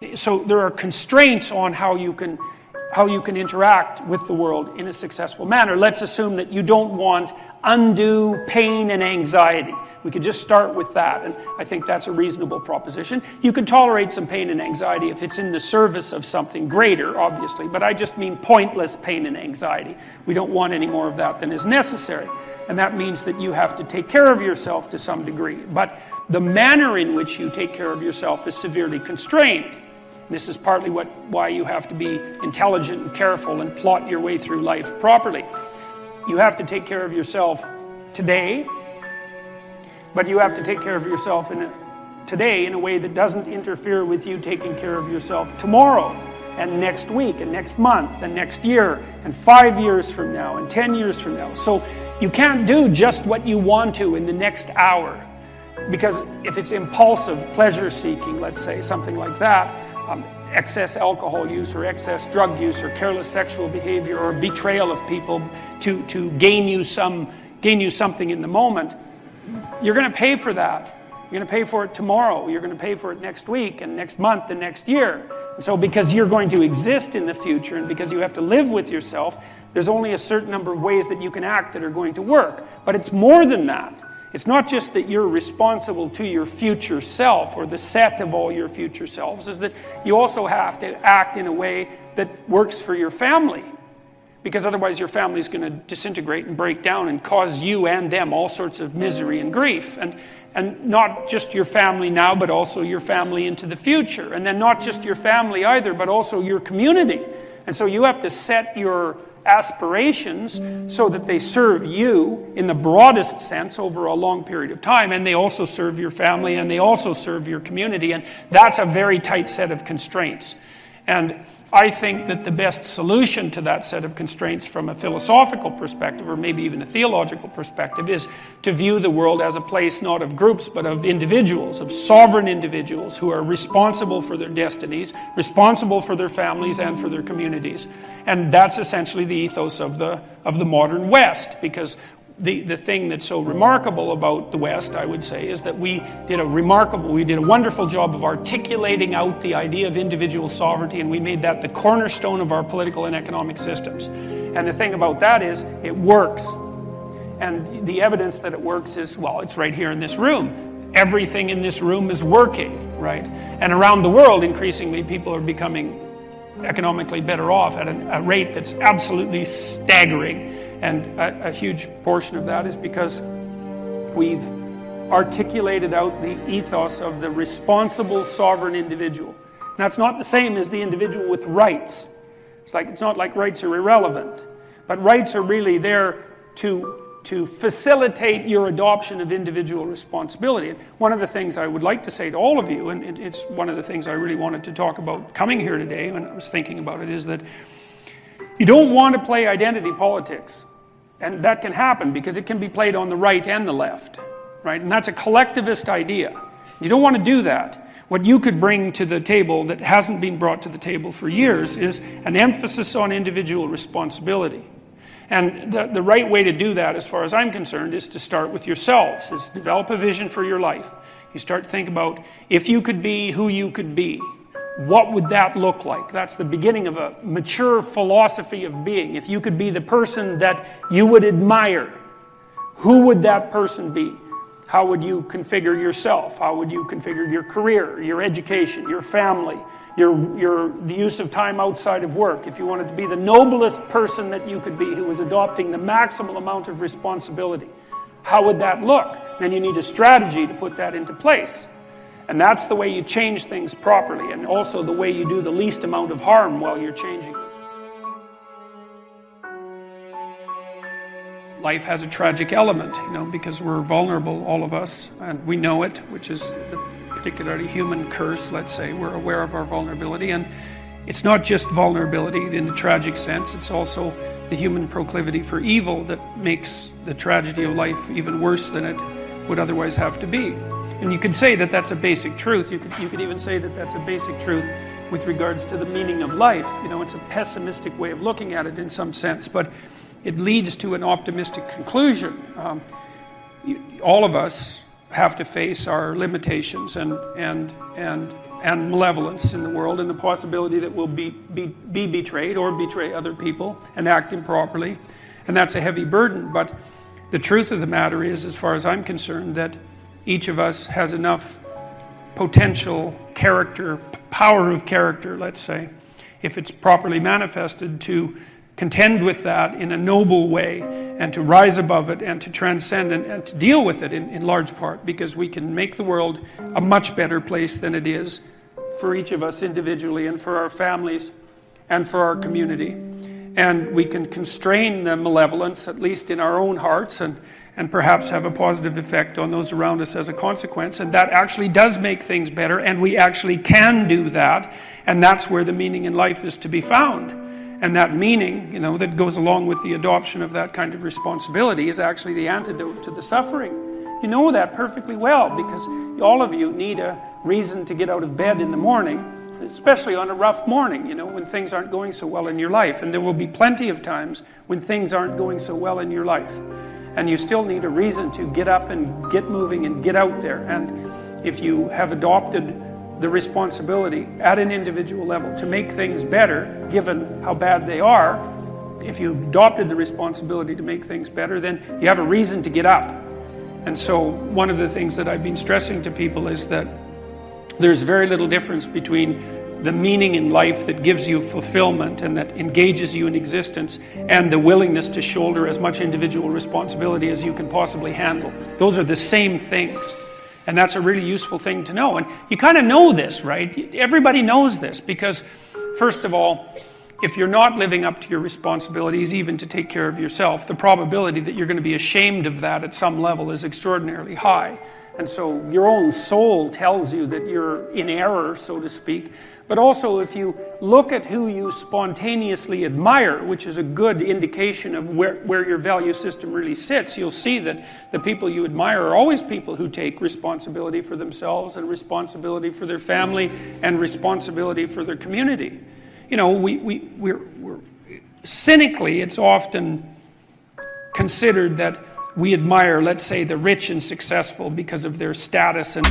So there are constraints on how you can interact with the world in a successful manner. Let's assume that you don't want undue pain and anxiety. We could just start with that, and I think that's a reasonable proposition. You can tolerate some pain and anxiety if it's in the service of something greater, obviously, but I just mean pointless pain and anxiety. We don't want any more of that than is necessary, and that means that you have to take care of yourself to some degree. But the manner in which you take care of yourself is severely constrained. This is partly why you have to be intelligent and careful and plot your way through life properly. You have to take care of yourself today, but you have to take care of yourself today in a way that doesn't interfere with you taking care of yourself tomorrow and next week and next month and next year and 5 years from now and 10 years from now. So you can't do just what you want to in the next hour, because if it's impulsive pleasure seeking, let's say, something like that, excess alcohol use or excess drug use or careless sexual behavior or betrayal of people to gain you something in the moment, you're going to pay for that. You're going to pay for it tomorrow. You're going to pay for it next week and next month and next year. And so because you're going to exist in the future and because you have to live with yourself, there's only a certain number of ways that you can act that are going to work. But it's more than that. It's not just that you're responsible to your future self or the set of all your future selves, is that you also have to act in a way that works for your family. Because otherwise your family is going to disintegrate and break down and cause you and them all sorts of misery and grief. And not just your family now, but also your family into the future. And then not just your family either, but also your community. And so you have to set your aspirations so that they serve you in the broadest sense over a long period of time, and they also serve your family and they also serve your community, and that's a very tight set of constraints. And I think that the best solution to that set of constraints from a philosophical perspective, or maybe even a theological perspective, is to view the world as a place not of groups but of individuals, of sovereign individuals who are responsible for their destinies, responsible for their families and for their communities. And that's essentially the ethos of the modern West, because the thing that's so remarkable about the West, I would say, is that we did a wonderful job of articulating out the idea of individual sovereignty, and we made that the cornerstone of our political and economic systems. And the thing about that is, it works. And the evidence that it works is, well, it's right here in this room. Everything in this room is working, right? And around the world, increasingly, people are becoming economically better off at a rate that's absolutely staggering. And a huge portion of that is because we've articulated out the ethos of the responsible sovereign individual. That's not the same as the individual with rights. It's not like rights are irrelevant, but rights are really there to facilitate your adoption of individual responsibility. And one of the things I would like to say to all of you, and it's one of the things I really wanted to talk about coming here today when I was thinking about it, is that you don't want to play identity politics. And that can happen because it can be played on the right and the left, right? And that's a collectivist idea. You don't want to do that. What you could bring to the table that hasn't been brought to the table for years is an emphasis on individual responsibility. And the right way to do that, as far as I'm concerned, is to start with yourselves, is develop a vision for your life. You start to think about, if you could be who you could be, what would that look like? That's the beginning of a mature philosophy of being. If you could be the person that you would admire, who would that person be? How would you configure yourself? How would you configure your career, your education, your family, the use of time outside of work? If you wanted to be the noblest person that you could be, who was adopting the maximal amount of responsibility, how would that look? Then you need a strategy to put that into place. And that's the way you change things properly, and also the way you do the least amount of harm while you're changing them. Life has a tragic element, because we're vulnerable, all of us, and we know it, which is the particularly human curse, let's say. We're aware of our vulnerability, and it's not just vulnerability in the tragic sense, it's also the human proclivity for evil that makes the tragedy of life even worse than it would otherwise have to be. And you could say that that's a basic truth. You could even say that that's a basic truth with regards to the meaning of life. It's a pessimistic way of looking at it in some sense, but it leads to an optimistic conclusion. All of us have to face our limitations and and malevolence in the world, and the possibility that we'll be betrayed or betray other people and act improperly. And that's a heavy burden. But the truth of the matter is, as far as I'm concerned, that each of us has enough potential character, power of character, let's say, if it's properly manifested, to contend with that in a noble way and to rise above it and to transcend and to deal with it in large part, because we can make the world a much better place than it is for each of us individually and for our families and for our community. And we can constrain the malevolence, at least in our own hearts, and perhaps have a positive effect on those around us as a consequence. And that actually does make things better, and we actually can do that. And that's where the meaning in life is to be found. And that meaning, that goes along with the adoption of that kind of responsibility is actually the antidote to the suffering. You know that perfectly well, because all of you need a reason to get out of bed in the morning, especially on a rough morning, when things aren't going so well in your life. And there will be plenty of times when things aren't going so well in your life. And you still need a reason to get up and get moving and get out there. And if you have adopted the responsibility at an individual level to make things better, given how bad they are, if you've adopted the responsibility to make things better, then you have a reason to get up. And so one of the things that I've been stressing to people is that there's very little difference between the meaning in life that gives you fulfillment and that engages you in existence, and the willingness to shoulder as much individual responsibility as you can possibly handle. Those are the same things. And that's a really useful thing to know. And you kind of know this, right? Everybody knows this, because first of all, if you're not living up to your responsibilities, even to take care of yourself, the probability that you're going to be ashamed of that at some level is extraordinarily high. And so your own soul tells you that you're in error, so to speak. But also, if you look at who you spontaneously admire, which is a good indication of where your value system really sits, you'll see that the people you admire are always people who take responsibility for themselves and responsibility for their family and responsibility for their community. We're cynically, it's often considered that we admire, let's say, the rich and successful because of their status and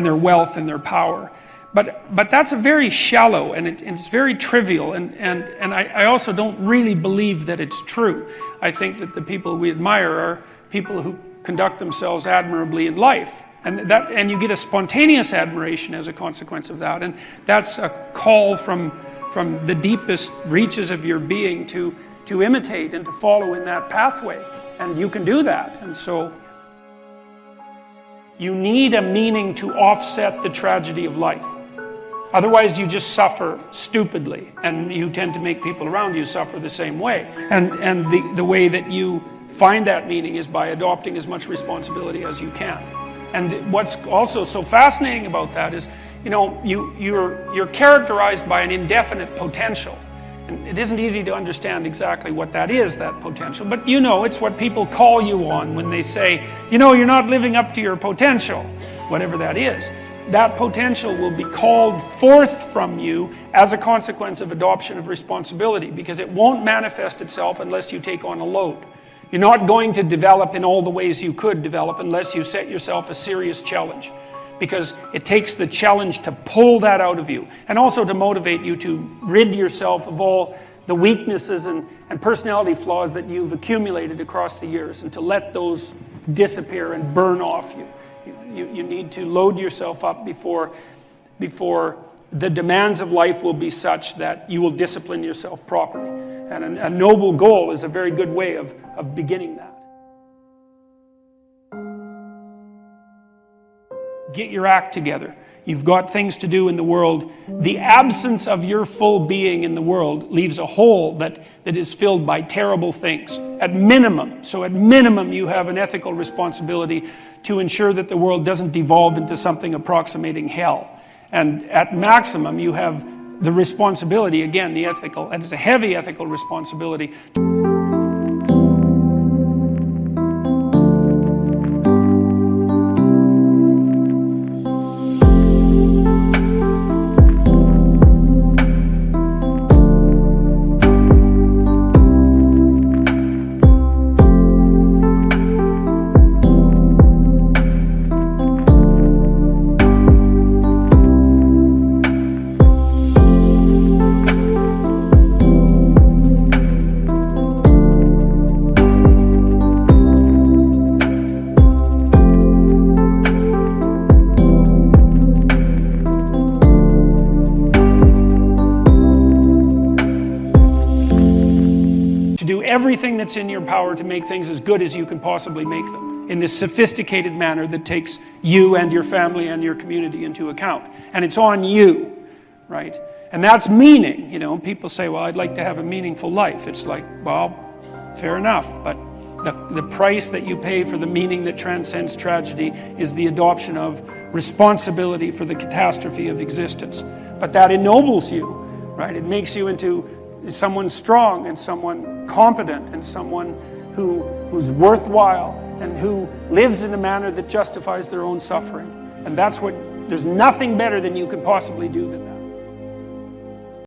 their wealth and their power. But that's a very shallow and it's very trivial, and I also don't really believe that it's true. I think that the people we admire are people who conduct themselves admirably in life, and you get a spontaneous admiration as a consequence of that, and that's a call from the deepest reaches of your being to imitate and to follow in that pathway, and you can do that. And so you need a meaning to offset the tragedy of life. Otherwise, you just suffer stupidly, and you tend to make people around you suffer the same way. And the way that you find that meaning is by adopting as much responsibility as you can. And what's also so fascinating about that is, you're characterized by an indefinite potential. And it isn't easy to understand exactly what that is, that potential, but it's what people call you on when they say, you're not living up to your potential, whatever that is. That potential will be called forth from you as a consequence of adoption of responsibility, because it won't manifest itself unless you take on a load. You're not going to develop in all the ways you could develop unless you set yourself a serious challenge, because it takes the challenge to pull that out of you, and also to motivate you to rid yourself of all the weaknesses and personality flaws that you've accumulated across the years, and to let those disappear and burn off you. You need to load yourself up before the demands of life will be such that you will discipline yourself properly. And a noble goal is a very good way of beginning that. Get your act together. you've got things to do in the world. The absence of your full being in the world leaves a hole that is filled by terrible things. At minimum, you have an ethical responsibility to ensure that the world doesn't devolve into something approximating hell. And at maximum, you have the responsibility, again, and it's a heavy ethical responsibility. Do everything that's in your power to make things as good as you can possibly make them in this sophisticated manner that takes you and your family and your community into account. And it's on you, right? And that's meaning. You know, people say, well, I'd like to have a meaningful life. It's like, well, fair enough, but the price that you pay for the meaning that transcends tragedy is the adoption of responsibility for the catastrophe of existence. But that ennobles you, right? It makes you into someone strong and someone competent and someone who's worthwhile and who lives in a manner that justifies their own suffering. And there's nothing better than you could possibly do than that.